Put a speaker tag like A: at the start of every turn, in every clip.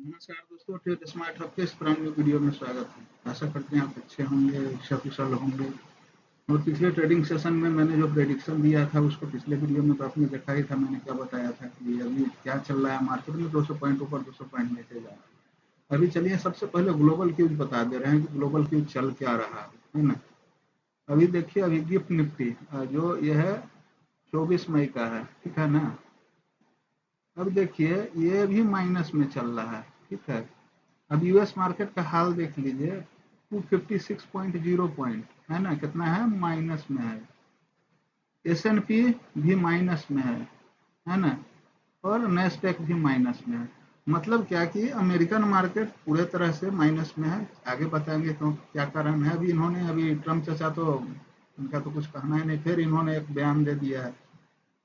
A: नमस्कार दोस्तों, trade smart hub के इस पुराने वीडियो में स्वागत है। आशा करते हैं आप अच्छे होंगे, सकुशल होंगे। और पिछले ट्रेडिंग सेशन में मैंने जो प्रेडिक्शन दिया था उसको पिछले वीडियो में तो आपने देखा ही था। मैंने क्या बताया था कि अभी क्या चल रहा है मार्केट में, 200 पॉइंट ऊपर 200 पॉइंट नीचे जा रहा है। अभी चलिए सबसे पहले ग्लोबल क्यूज बता दे रहे हैं कि ग्लोबल क्यूज चल क्या रहा है ना। अभी देखिए, अभी गिफ्ट निफ्टी जो यह है 24 मई का है, ठीक है ना। अब देखिए ये भी माइनस में चल रहा है, ठीक है। अब यूएस मार्केट का हाल देख लीजिए, 256.0 पॉइंट है ना, कितना है, माइनस में है। एस&पी भी माइनस में है ना। और नेस्डेक भी माइनस में है। मतलब क्या कि अमेरिकन मार्केट पूरे तरह से माइनस में है। आगे बताएंगे क्यों, क्या कारण है। अभी ट्रम्प चाचा तो, उनका तो कुछ कहना ही नहीं। फिर इन्होंने एक बयान दे दिया है,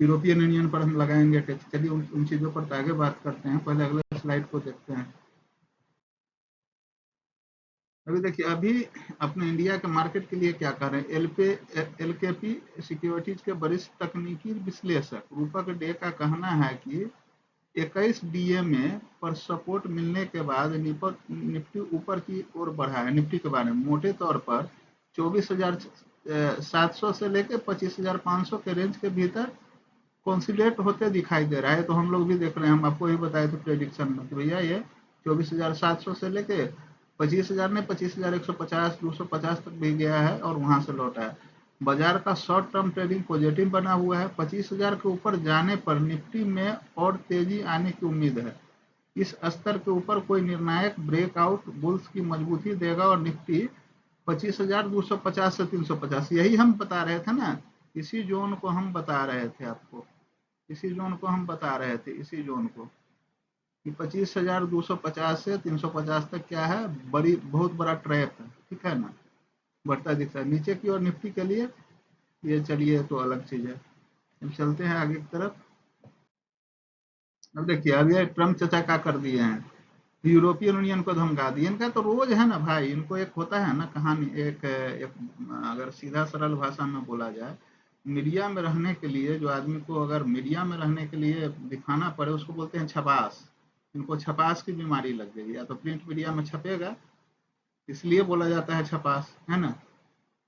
A: यूरोपियन यूनियन पर हम लगाएंगे टैक्स। चलिए उन चीज़ों पर तो आगे बात करते हैं, पहले अगले स्लाइड को देखते हैं। अभी देखिए, अभी अपने इंडिया के मार्केट के लिए क्या कर रहे हैं, एलकेपी सिक्योरिटीज के वरिष्ठ तकनीकी विश्लेषक रूपक डे का कहना है कि 21 डीएमए पर सपोर्ट मिलने के बाद निफ्टी ऊपर की ओर बढ़ा है। निफ्टी के बारे में मोटे तौर पर 24,700 से लेकर 25,500 के रेंज के भीतर कंसिलेट होते दिखाई दे रहा है। तो हम लोग भी देख रहे हैं, हम आपको ही बताए थे प्रेडिक्शन में कि भैया ये 24,700 से लेके 25,000 ने 25,150 250 तक भी गया है और वहां से लौटा है। बाजार का शॉर्ट टर्म ट्रेडिंग पॉजिटिव बना हुआ है। 25,000 के ऊपर जाने पर निफ्टी में और तेजी आने की उम्मीद है। इस स्तर के ऊपर कोई निर्णायक ब्रेकआउट बुल्स की मजबूती देगा और निफ्टी 25,250 से 350, यही हम बता रहे थे ना। इसी जोन को हम बता रहे थे आपको, इसी जोन को हम बता रहे थे, इसी जोन को कि 25,250 से 350 तक क्या है, बड़ी बहुत बड़ा ट्रैप है, ठीक है ना। बढ़ता दिखता है नीचे की ओर निफ्टी के लिए। ये चलिए तो अलग चीज है। अब चलते हैं आगे की तरफ। अब देखिए, अब ये ट्रम्प चचा क्या कर दिए हैं, यूरोपियन यूनियन को धमका दिए। इनका तो रोज है ना भाई, इनको एक होता है ना कहानी, एक अगर सीधा सरल भाषा में बोला जाए, मीडिया में रहने के लिए जो आदमी को, अगर मीडिया में रहने के लिए दिखाना पड़े, उसको बोलते हैं छपास। इनको छपास की बीमारी लग गई, या तो प्रिंट मीडिया में छपेगा, इसलिए बोला जाता है छपास, है ना।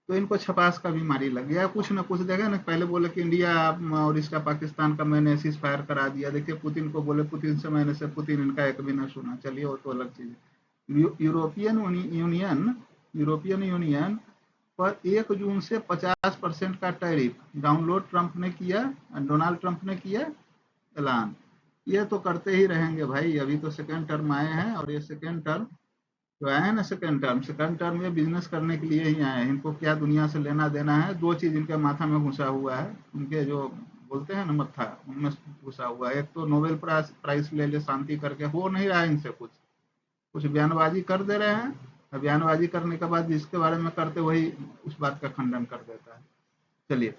A: तो इनको छपास का बीमारी लग गया, कुछ ना कुछ देगा ना। पहले बोले कि इंडिया और इसका पाकिस्तान का मैंने सीज फायर करा दिया। देखिए पुतिन को बोले, पुतिन से मैंने से पुतिन इनका एक भी ना सुना। चलिए वो तो अलग चीज है। यूरोपियन यूरोपियन यूनियन पर 1 जून से 50% का टैरिफ डाउनलोड ट्रंप ने किया, डोनाल्ड ट्रंप ने किया ऐलान। ये तो करते ही रहेंगे भाई। अभी तो सेकेंड टर्म आए हैं, और ये सेकेंड टर्म जो आए हैं ना, सेकंड टर्म में बिजनेस करने के लिए ही आए हैं। इनको क्या दुनिया से लेना देना है। दो चीज इनके माथा में घुसा हुआ है, इनके जो बोलते हैं ना मत्था, उनमें घुसा हुआ है। एक तो नोबेल प्राइज ले ले शांति करके, हो नहीं रहा है इनसे कुछ। कुछ बयानबाजी कर दे रहे हैं, और बयानबाजी करने के बाद जिसके बारे में करते वही उस बात का खंडन कर देता है। चलिए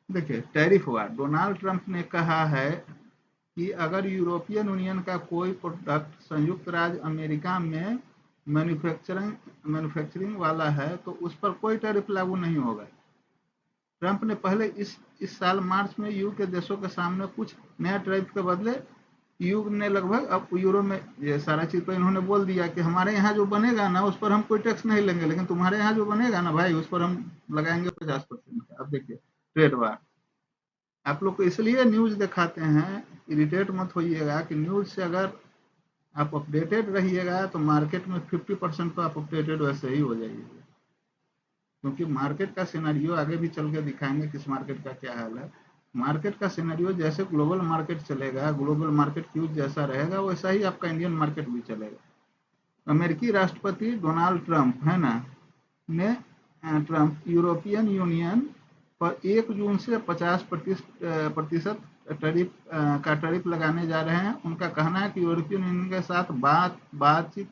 A: देखिए, टैरिफ हुआ। डोनाल्ड ट्रंप ने कहा है कि अगर यूरोपियन यूनियन का कोई प्रोडक्ट संयुक्त राज्य अमेरिका में मैन्युफैक्चरिंग मैन्युफैक्चरिंग वाला है तो उस पर कोई टैरिफ लागू नहीं होगा। ट्रंप ने पहले इस साल मार्च में यू के देशों के सामने कुछ नया टैरिफ के बदले यू ने लगभग, अब यूरो में ये सारा चीज तो इन्होंने बोल दिया कि हमारे यहाँ जो बनेगा ना उस पर हम कोई टैक्स नहीं लेंगे, लेकिन तुम्हारे यहाँ जो बनेगा ना भाई उस पर हम लगाएंगे 50%। अब देखिए ट्रेड वार, आप लोग को इसलिए न्यूज दिखाते हैं, इरिटेट मत होइएगा कि न्यूज से अगर आप अपडेटेड रहिएगा तो मार्केट में 50% तो आप अपडेटेड वैसे ही हो जाइएगा। क्योंकि मार्केट का सिनेरियो आगे भी चल के दिखाएंगे किस मार्केट का क्या हाल है। मार्केट का सिनेरियो जैसे ग्लोबल मार्केट चलेगा, ग्लोबल मार्केट क्यूज जैसा रहेगा, वैसा ही आपका इंडियन मार्केट भी चलेगा। अमेरिकी राष्ट्रपति डोनाल्ड ट्रंप है ना, ने ट्रंप यूरोपियन यूनियन पर 1 जून से 50% टैरिफ का टैरिफ लगाने जा रहे हैं। उनका कहना है कि यूरोपियन यूनियन के साथ बातचीत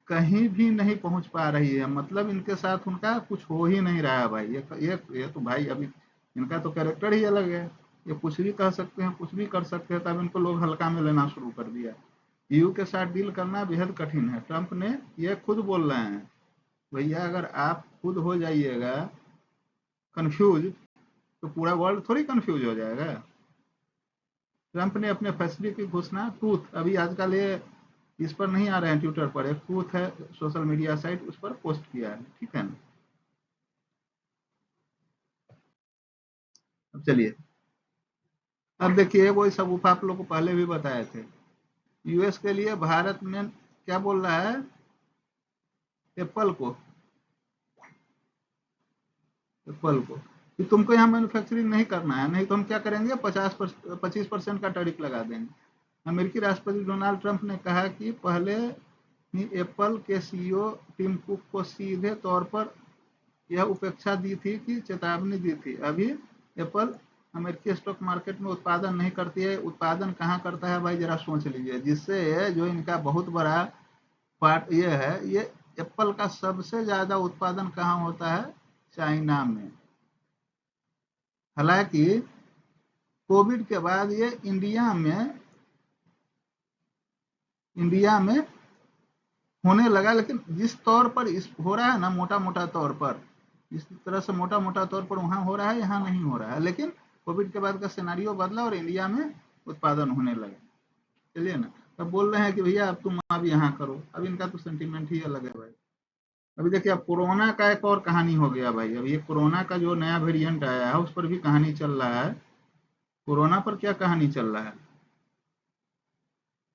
A: कहीं भी नहीं पहुंच पा रही है। मतलब इनके साथ उनका कुछ हो ही नहीं रहा है भाई। ये तो भाई अभी इनका तो कैरेक्टर ही अलग है। ये कुछ भी कह सकते हैं, कुछ भी कर सकते हैं, तब इनको लोग हल्का में लेना शुरू कर दिया। ईयू के साथ डील करना बेहद कठिन है, ट्रंप ने ये खुद बोल रहे हैं। भैया अगर आप खुद हो जाइएगा कंफ्यूज, तो पूरा वर्ल्ड थोड़ी कंफ्यूज हो जाएगा। ट्रंप ने अपने फैसले की घोषणा ट्रूथ, अभी आजकल ये इस पर नहीं आ रहे हैं ट्विटर पर, एक ट्रूथ है सोशल मीडिया साइट, उस पर पोस्ट किया है, ठीक है ना। अब चलिए, अब देखिए वही सब आप लोग को पहले भी बताए थे। यूएस के लिए भारत में क्या बोल रहा है, एप्पल को, एप्पल को कि तुमको यहाँ मैन्युफैक्चरिंग नहीं करना है, नहीं तो हम क्या करेंगे, 25% का टैरिफ लगा देंगे। अमेरिकी राष्ट्रपति डोनाल्ड ट्रंप ने कहा कि पहले ही एप्पल के सीईओ टिम कुक को सीधे तौर पर यह उपेक्षा दी थी कि चेतावनी दी थी। अभी एप्पल अमेरिकी स्टॉक मार्केट में उत्पादन नहीं करती है। उत्पादन कहाँ करता है भाई, जरा सोच लीजिए। जिससे जो इनका बहुत बड़ा पार्ट ये है, ये एप्पल का सबसे ज्यादा उत्पादन कहाँ होता है, चाइना में। हालांकि कोविड के बाद ये इंडिया में होने लगा, लेकिन जिस तौर पर इस हो रहा है ना, मोटा मोटा तौर पर, इस तरह से मोटा मोटा तौर पर वहां हो रहा है, यहाँ नहीं हो रहा है। लेकिन कोविड के बाद का सिनेरियो बदला और इंडिया में उत्पादन होने लगा। चलिए ना, अब बोल रहे हैं कि भैया अब तुम अब यहाँ करो। अब इनका तो सेंटीमेंट ही अलग है भाई। अभी देखिए, अब कोरोना का एक और कहानी हो गया भाई। अब ये कोरोना का जो नया वेरिएंट आया है, उस पर भी कहानी चल रहा है। कोरोना पर क्या कहानी चल रहा है,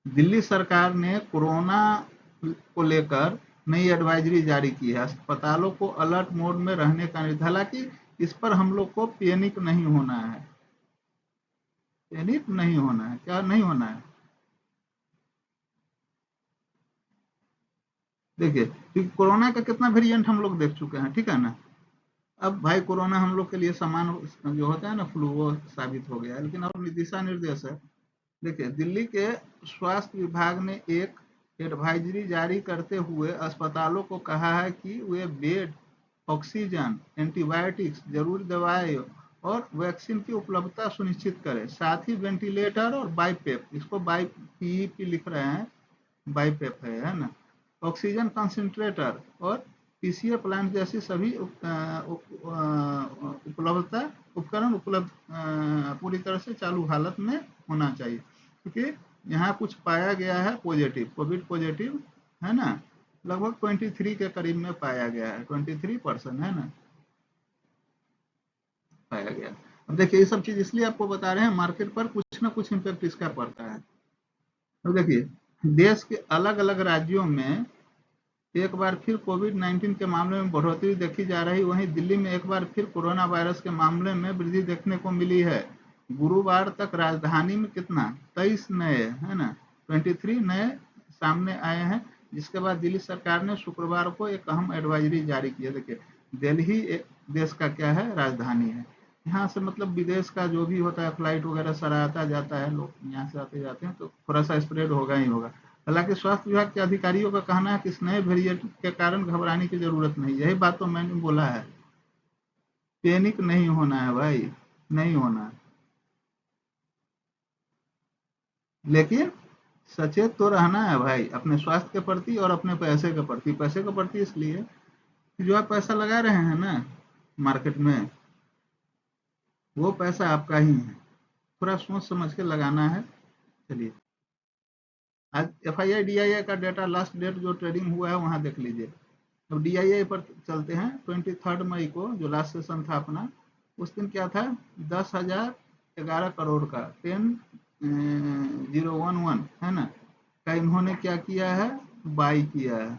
A: दिल्ली सरकार ने कोरोना को लेकर नई एडवाइजरी जारी की है। अस्पतालों को अलर्ट मोड में रहने का निर्देश। हालांकि इस पर हम लोग को पैनिक नहीं होना है, पैनिक नहीं होना है। क्या नहीं होना है, देखिए, क्योंकि कोरोना का कितना वेरिएंट हम लोग देख चुके हैं, ठीक है ना। अब भाई कोरोना हम लोग के लिए समान जो होता है ना, फ्लू, वो साबित हो गया है। लेकिन और दिशा निर्देश है। देखिए, दिल्ली के स्वास्थ्य विभाग ने एक एडवाइजरी जारी करते हुए अस्पतालों को कहा है कि वे बेड, ऑक्सीजन, एंटीबायोटिक्स, जरूरी दवाएं और वैक्सीन की उपलब्धता सुनिश्चित करें। साथ ही वेंटिलेटर और बाईपेप, इसको बाई पीईपी लिख रहे हैं, बाईपेप है ना, ऑक्सीजन कंसंट्रेटर और पीसीए प्लांट जैसी सभी उपलब्धता उपकरण उपलब्ध पूरी तरह से चालू हालत में होना चाहिए। क्योंकि यहाँ कुछ पाया गया है पॉजिटिव, कोविड पॉजिटिव है ना, लगभग 23 के करीब में पाया गया है, 23% है ना, पाया गया। अब देखिए, ये सब चीज इसलिए आपको बता रहे हैं, मार्केट पर कुछ ना कुछ इम्पैक्ट इसका पड़ता है। अब देखिए, देश के अलग अलग राज्यों में एक बार फिर कोविड-19 के मामले में बढ़ोतरी देखी जा रही। वहीं दिल्ली में एक बार फिर कोरोना वायरस के मामले में वृद्धि देखने को मिली है। गुरुवार तक राजधानी में कितना, 23 नए, है ना, 23 नए सामने आए हैं। जिसके बाद दिल्ली सरकार ने शुक्रवार को एक अहम एडवाइजरी जारी की है। देखिए, दिल्ली देश का क्या है, राजधानी है। यहाँ से मतलब विदेश का जो भी होता है, फ्लाइट वगैरह सारा आता जाता है, लोग यहाँ से आते जाते हैं, तो थोड़ा सा स्प्रेड होगा ही होगा। हालांकि स्वास्थ्य विभाग के अधिकारियों का कहना है कि इस नए वेरिएंट के कारण घबराने की जरूरत नहीं। यही बात तो मैंने बोला है, पैनिक नहीं होना है भाई, नहीं होना है। लेकिन सचेत तो रहना है भाई, अपने स्वास्थ्य के प्रति और अपने पैसे के प्रति। पैसे के प्रति इसलिए कि जो आप पैसा लगा रहे हैं ना मार्केट में, वो पैसा आपका ही है। थोड़ा सोच समझ के लगाना है। चलिए, आज एफआईआई डीआईआई का डेटा, लास्ट डेट जो ट्रेडिंग हुआ है वहां देख लीजिए। अब डीआईआई पर चलते हैं। 23 मई को जो लास्ट सेशन था अपना, उस दिन क्या था, 10,011 करोड़ का, 10,011 है ना, का इन्होंने क्या किया है, बाई किया है।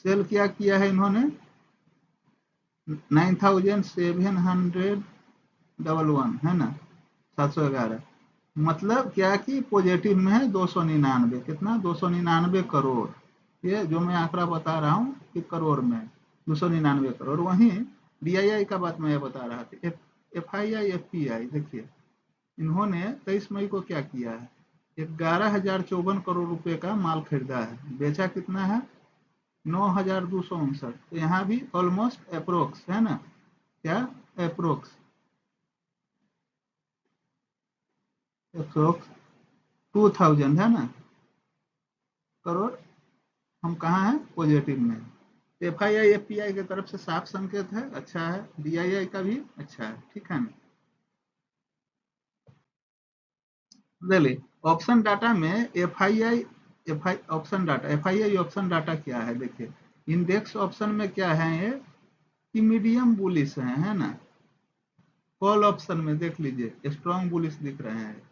A: सेल क्या किया है इन्होंने, 9,711 है ना, 711। मतलब क्या कि पॉजिटिव में है 299, कितना, 299 करोड़। ये जो मैं आंकड़ा बता रहा हूँ कि करोड़ में, 299 करोड़। वहीं डीआईआई का बात मैं बता रहा था, एफआईआई एफपीआई, देखिए इन्होंने 23 मई को क्या किया है, 11,054 करोड़ रुपए का माल खरीदा है। बेचा कितना है, 9,259। तो यहाँ भी ऑलमोस्ट अप्रोक्स है ना, क्या, अप्रोक्स, अप्रोक्स 2,000 है ना करोड़। हम कहाँ हैं, पॉजिटिव में। F I I F P I की तरफ से साफ संकेत है, अच्छा है। डी आई आई का भी अच्छा है, ठीक है ना। ले ली। ऑप्शन डाटा में F I option data, F I option data क्या है देखिए। इंडेक्स ऑप्शन में क्या है ये कि मीडियम बुलिश है ना। कॉल ऑप्शन में देख लीजिए स्ट्रॉन्ग बुलिश दिख रहे हैं,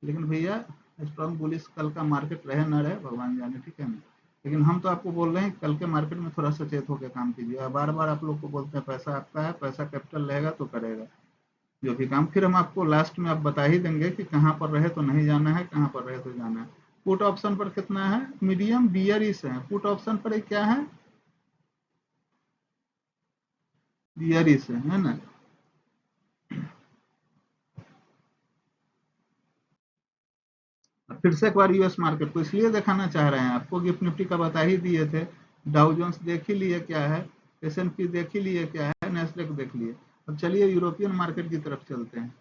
A: लेकिन भैया स्ट्रॉन्ग बुलिश कल का मार्केट रहे ना रहे भगवान जाने, ठीक है ना। लेकिन हम तो आपको बोल रहे हैं कल के मार्केट में थोड़ा सचेत होकर काम कीजिए। बार बार आप लोग को बोलते हैं पैसा आपका है, पैसा कैपिटल रहेगा तो करेगा जो भी काम। फिर हम आपको लास्ट में आप बता ही देंगे कि कहाँ पर रहे तो नहीं जाना है, कहाँ पर रहे तो जाना है। पुट ऑप्शन पर कितना है, मीडियम बियरिश है। पुट ऑप्शन पर क्या है, बियरिश है ना। फिर से एक बार यूएस मार्केट को इसलिए दिखाना चाह रहे हैं आपको, गिफ्ट निफ्टी का बता ही दिए थे, डाउ जोन्स देख ही लिए क्या है, एस&पी देख ही लिए क्या है, नेस्डेक देख लिए। अब चलिए यूरोपियन मार्केट की तरफ चलते हैं।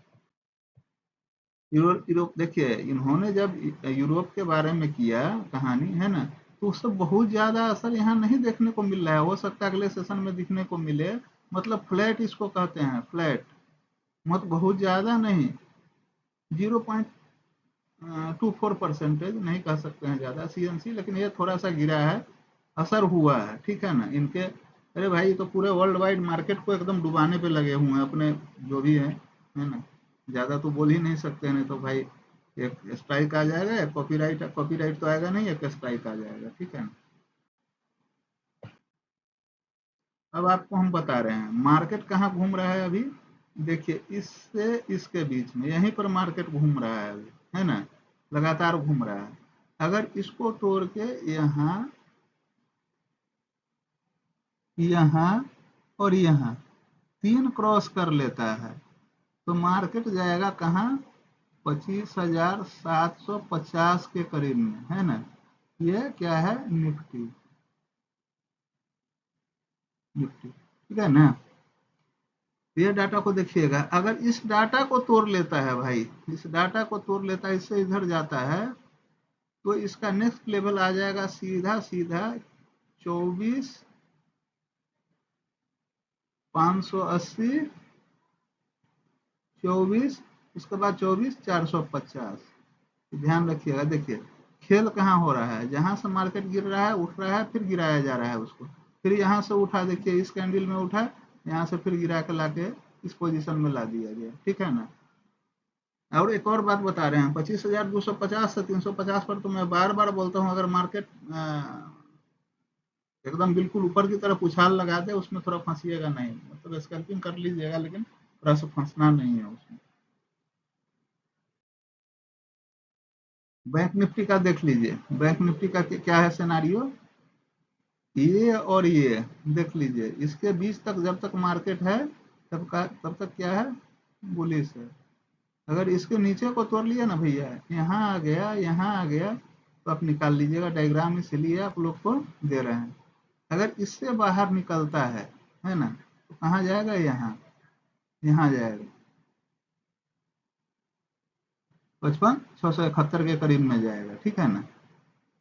A: यूरोप देखिए, इन्होंने जब यूरोप के बारे में किया कहानी है ना, तो उससे बहुत ज्यादा असर यहाँ नहीं देखने को मिल रहा है। हो सकता है अगले सेशन में दिखने को मिले। मतलब फ्लैट इसको कहते हैं, फ्लैट। मत बहुत ज्यादा नहीं, 0.24% नहीं कह सकते हैं ज्यादा सीएनसी, लेकिन ये थोड़ा सा गिरा है, असर हुआ है, ठीक है ना इनके। अरे भाई तो पूरे वर्ल्ड वाइड मार्केट को एकदम डुबाने पे लगे हुए हैं अपने, जो भी है ना। ज्यादा तो बोल ही नहीं सकते, नहीं तो भाई एक स्ट्राइक आ जाएगा, एक कॉपीराइट, कॉपीराइट तो आएगा नहीं, एक स्ट्राइक आ जाएगा, ठीक है ना। अब आपको हम बता रहे हैं मार्केट कहाँ घूम रहा है अभी। देखिए इससे इसके बीच में यहीं पर मार्केट घूम रहा है अभी, है ना। लगातार घूम रहा है। अगर इसको तोड़ के यहाँ, यहाँ और यहाँ तीन क्रॉस कर लेता है तो मार्केट जाएगा कहाँ, 25,750 के करीब में, है ना। ये क्या है, निफ्टी, निफ्टी, ठीक है ना। ये डाटा को देखिएगा, अगर इस डाटा को तोड़ लेता है भाई, इस डाटा को तोड़ लेता है, इससे इधर जाता है, तो इसका नेक्स्ट लेवल आ जाएगा सीधा सीधा 24,580, 24, उसके बाद 24,450। ध्यान रखिएगा। देखिए खेल कहाँ हो रहा है, जहां से मार्केट गिर रहा है, उठ रहा है, फिर गिराया जा रहा है उसको, फिर यहाँ से उठा, देखिए इस कैंडल में उठा, यहाँ से फिर गिरा के लाके इस पोजीशन में ला दिया गया, ठीक है ना। और एक और बात बता रहे हैं, 25,250 से 350 पर तो मैं बार बार बोलता हूँ, अगर मार्केट एकदम बिल्कुल ऊपर की तरफ उछाल लगा दे, उसमें थोड़ा फंसिएगा नहीं, मतलब स्कैल्पिंग कर लीजिएगा, लेकिन थोड़ा सा फंसना नहीं है उसमें। बैंक निफ्टी का देख लीजिए, बैंक निफ्टी का क्या है सिनारियो, ये और ये देख लीजिए, इसके बीच तक जब तक मार्केट है तब तक क्या है, बुलिश है। अगर इसके नीचे को तोड़ लिया ना भैया, यहाँ आ गया, यहाँ आ गया, तो आप निकाल लीजिएगा। डायग्राम इसलिए आप लोग को दे रहे हैं। अगर इससे बाहर निकलता है ना, तो कहाँ जाएगा, यहाँ, यहाँ जाएगा 55,671 के करीब में जाएगा, ठीक है ना।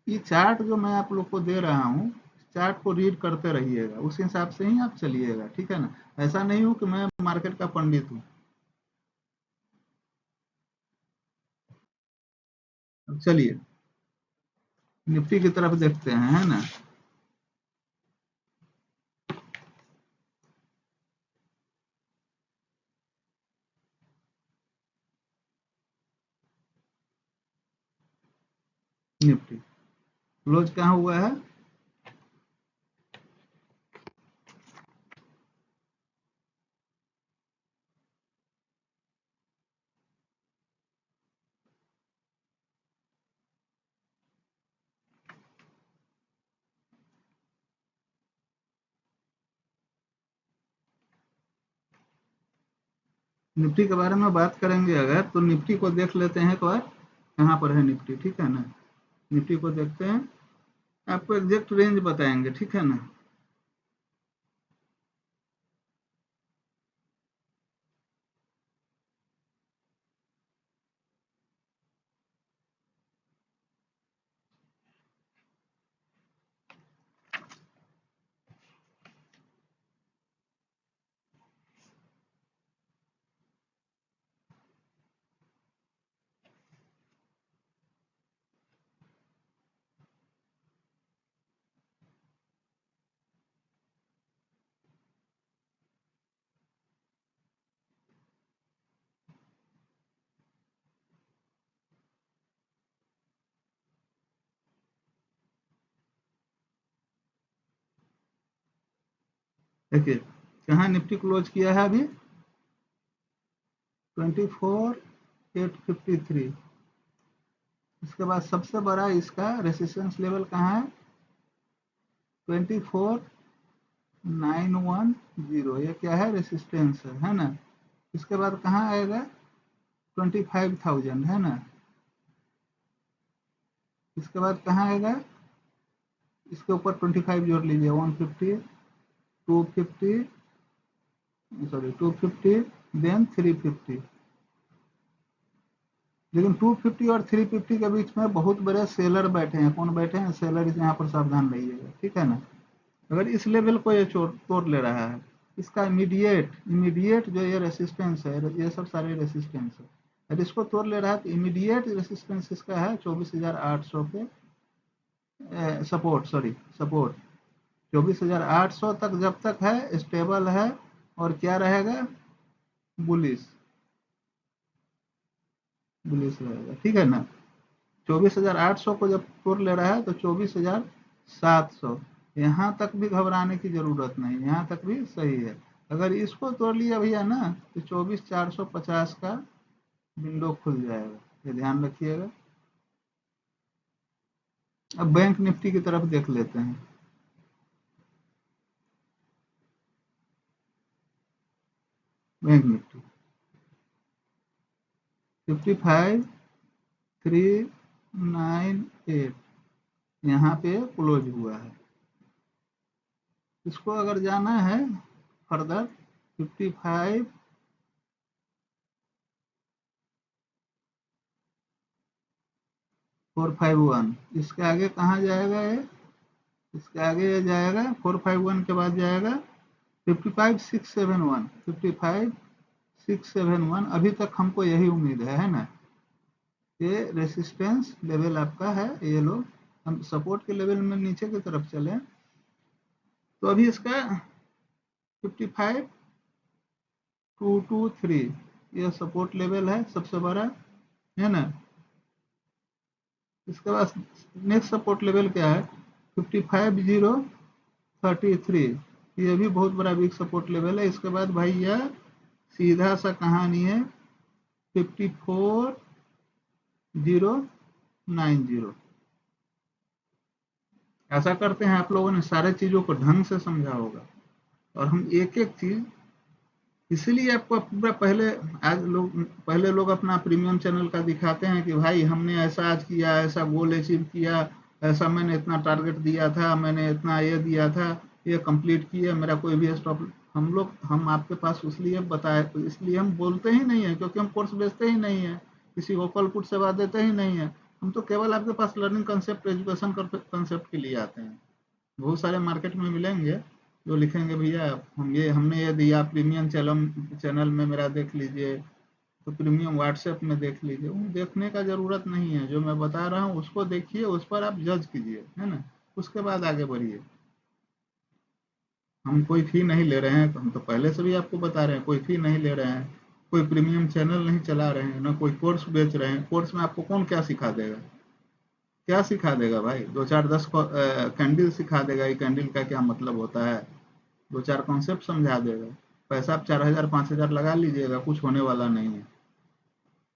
A: ये चार्ट जो मैं आप लोग को दे रहा हूँ, चार्ट को रीड करते रहिएगा, उस हिसाब से ही आप चलिएगा, ठीक है ना। ऐसा नहीं हो कि मैं मार्केट का पंडित हूँ। अब चलिए निफ्टी की तरफ देखते हैं, है ना। निफ्टी क्लोज कहाँ हुआ है, निफ्टी के बारे में बात करेंगे अगर, तो निफ्टी को देख लेते हैं एक बार, कहाँ पर है निफ्टी, ठीक है ना। निफ्टी को देखते हैं, आपको एग्जैक्ट रेंज बताएंगे, ठीक है ना। देखिए कहाँ निफ्टी क्लोज किया है अभी 24,853। इसके बाद सबसे बड़ा इसका रेसिस्टेंस लेवल कहाँ है 24,910। ये क्या है रेसिस्टेंस है ना। इसके बाद कहाँ आएगा 25,000 है ना। इसके बाद कहाँ आएगा इसके ऊपर 25 जोड़ लीजिए 150 250 सॉरी 250 देन 350। लेकिन 250 और 350 के बीच में बहुत बड़े सेलर बैठे हैं। कौन बैठे हैं सेलर, यहाँ पर सावधान रहिएगा ठीक है ना। अगर इस लेवल को ये तोड़ ले रहा है इसका इमीडिएट इमीडिएट जो ये रेसिस्टेंस है ये सब सारे रेसिस्टेंस है। अगर इसको तोड़ ले रहा है तो इमीडिएट रेसिस्टेंस इसका है 24,800 पे सपोर्ट 24,800 तक जब तक है स्टेबल है और क्या रहेगा बुलिश बुलिश रहेगा ठीक है ना। 24,800 को जब तोड़ ले रहा है तो 24,700 यहाँ तक भी घबराने की जरूरत नहीं, यहाँ तक भी सही है। अगर इसको तोड़ लिया भैया ना तो 24,450 का विंडो खुल जाएगा, ये ध्यान रखिएगा। अब बैंक निफ्टी की तरफ देख लेते हैं। बैंक निफ्टी 55,398 यहाँ पे क्लोज हुआ है। इसको अगर जाना है फर्दर 55,451 इसके आगे कहाँ जाएगा ये, इसके आगे ये जाएगा 451 के बाद जाएगा 55,671 55,671। अभी तक हमको यही उम्मीद है ना। ये रेसिस्टेंस लेवल आपका है, ये लो हम सपोर्ट के लेवल में नीचे की तरफ चले तो अभी इसका 55,223 ये सपोर्ट लेवल है सबसे बड़ा है ना। इसके बाद नेक्स्ट सपोर्ट लेवल क्या है 55,033 ये भी बहुत बड़ा बिग सपोर्ट लेवल है। इसके बाद भैया सीधा सा कहानी है 54,090। ऐसा करते हैं आप लोगों ने सारे चीजों को ढंग से समझा होगा और हम एक एक चीज इसीलिए आपको पूरा पहले लोग अपना प्रीमियम चैनल का दिखाते हैं कि भाई हमने ऐसा आज किया, ऐसा गोल अचीव किया, ऐसा मैंने इतना टारगेट दिया था, मैंने इतना ये दिया था, ये कंप्लीट किया, मेरा कोई भी स्टॉप। हम आपके पास इसलिए बताए, इसलिए हम बोलते ही नहीं है क्योंकि हम कोर्स बेचते ही नहीं है, किसी को कॉल पुट सेवा देते ही नहीं है। हम तो केवल आपके पास लर्निंग कंसेप्ट एजुकेशन कंसेप्ट के लिए आते हैं। बहुत सारे मार्केट में मिलेंगे जो लिखेंगे भैया हमने ये दिया प्रीमियम चैनल में मेरा देख लीजिए, तो प्रीमियम व्हाट्सएप में देख लीजिए। वो देखने का जरूरत नहीं है, जो मैं बता रहा हूँ उसको देखिए, उस पर आप जज कीजिए है ना, उसके बाद आगे बढ़िए। हम कोई फी नहीं ले रहे हैं, हम तो पहले से भी आपको बता रहे हैं कोई फी नहीं ले रहे हैं, कोई प्रीमियम चैनल नहीं चला रहे हैं, ना कोई कोर्स बेच रहे हैं। कोर्स में आपको कौन क्या सिखा देगा, क्या सिखा देगा भाई, दो चार 10 कैंडल सिखा देगा, ये कैंडल का क्या मतलब होता है, दो चार कॉन्सेप्ट समझा देगा। पैसा आप 4,000 5,000 लगा लीजिएगा, कुछ होने वाला नहीं है।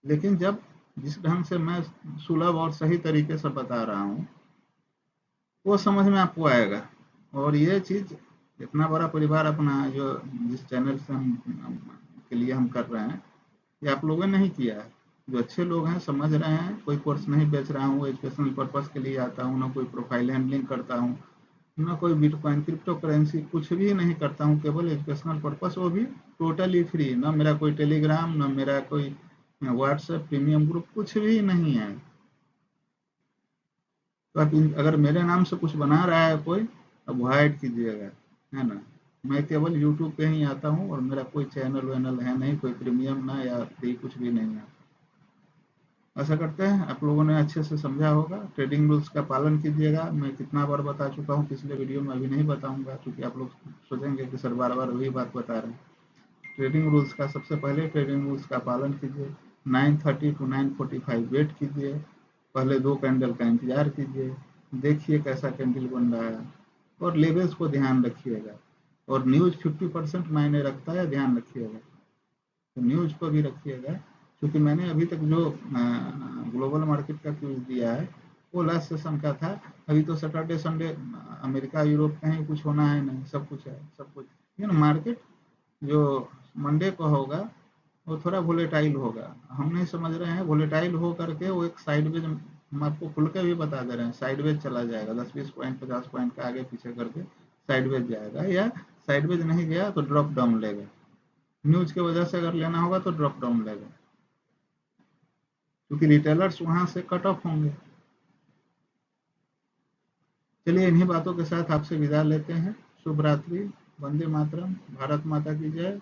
A: लेकिन जब जिस ढंग से मैं सुलभ और सही तरीके से बता रहा हूँ वो समझ में आपको आएगा। और ये चीज इतना बड़ा परिवार अपना जो जिस चैनल से हम के लिए हम कर रहे हैं, ये आप लोगों ने नहीं किया है। जो अच्छे लोग हैं समझ रहे हैं, कोई कोर्स नहीं बेच रहा हूँ, एजुकेशनल पर्पस के लिए आता हूँ, ना कोई प्रोफाइल हैंडलिंग करता हूँ, ना कोई बिटकॉइन क्रिप्टो करेंसी कुछ भी नहीं करता हूँ, केवल एजुकेशनल पर्पस, वो भी टोटली फ्री। ना मेरा कोई टेलीग्राम, ना मेरा कोई व्हाट्सएप प्रीमियम ग्रुप, कुछ भी नहीं है। तो आप अगर मेरे नाम से कुछ बना रहा है कोई, अवॉइड कीजिएगा है ना। मैं केवल यूट्यूब पे ही आता हूँ और मेरा कोई चैनल वैनल है नहीं, कोई प्रीमियम ना या फ्री कुछ भी नहीं है। ऐसा करते हैं, आप लोगों ने अच्छे से समझा होगा। ट्रेडिंग रूल्स का पालन कीजिएगा। मैं कितना बार बता चुका हूँ पिछले वीडियो में, अभी नहीं बताऊंगा क्योंकि आप लोग सोचेंगे कि सर बार बार वही बात बता रहे हैं। ट्रेडिंग रूल्स का सबसे पहले ट्रेडिंग रूल्स का पालन कीजिए। 9:30 to 9:45 वेट कीजिए, पहले 2 कैंडल का इंतजार कीजिए, देखिए कैसा कैंडल बन रहा है और लेवल्स को ध्यान रखिएगा। और न्यूज 50% मायने रखता है, ध्यान रखिएगा। तो न्यूज को भी रखिएगा, क्योंकि मैंने अभी तक जो ग्लोबल मार्केट का क्विज दिया है वो लास्ट सेशन का था। अभी तो सैटरडे संडे अमेरिका यूरोप कहीं कुछ होना है नहीं, सब कुछ है, सब कुछ। लेकिन मार्केट जो मंडे को होगा वो थोड़ा वोलेटाइल होगा, हम नहीं समझ रहे हैं। वोलेटाइल हो करके वो एक साइडवेज, हम आपको खुल के भी बता दे रहे हैं, साइडवेज चला जाएगा, 10-20 पॉइंट 50 पॉइंट का आगे पीछे करके साइडवेज जाएगा, या साइडवेज नहीं गया तो ड्रॉप डाउन लेगा। न्यूज की वजह से अगर लेना होगा तो ड्रॉप डाउन लेगा, क्योंकि रिटेलर्स वहां से कट ऑफ होंगे। चलिए इन्हीं बातों के साथ आपसे विदा लेते हैं। शुभ रात्रि। वंदे मातरम। भारत माता की जय।